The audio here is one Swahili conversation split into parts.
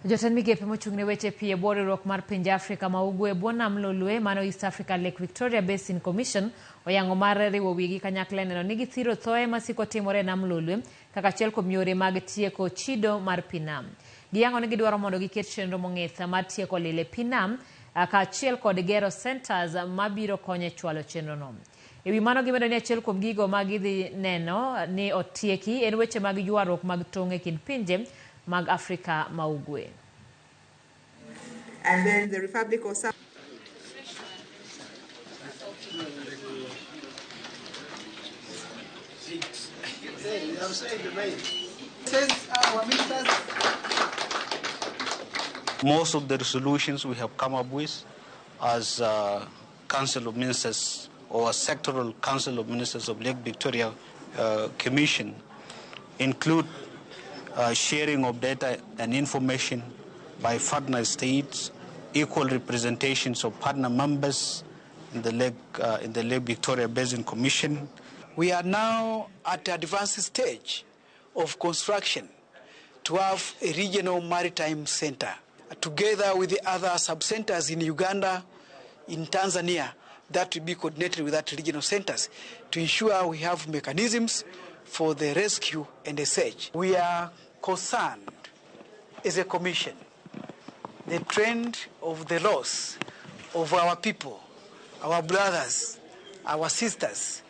Jotend migepe mochung'ne weche pii e bwo riwruok mar pinje Afrika ma ugwe bwo Nam Lolwe mano East Africa Lake Victoria Basin Commission oyango mar riwo wigi kanyakla neno ni githiro thoe masiko timore Nam Lolwe kaka achiel kuom yore mag tieko chido mar pii nam. Giyango ni gidwaro mondo giket chenro mong'ith mar tieko lile pii nam ka achiel kod gero centers mabiro konyo chwalo chenro no. Ewi mano gimedo ni achiel kuom gigo magidhi neno ni otieki en weche mag ywaruok mag tong' kind pinje mag Afrika ma ugwe. And then the Republic of South Most of the resolutions we have come up with as Council of Ministers or Sectoral Council of Ministers of Lake Victoria Commission include sharing of data and information by partner states, equal representations of partner members in the Lake Victoria Basin Commission. We are now at the advanced stage of construction to have a regional maritime center, together with the other sub-centers in Uganda, in Tanzania, that will be coordinated with that regional centers to ensure we have mechanisms for the rescue and the search. We are concerned as a commission the trend of the loss of our people, our brothers, our sisters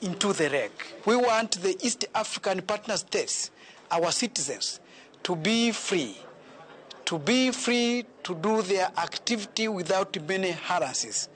into the wreck. We want the East African partner states, our citizens, to be free to do their activity without many harasses.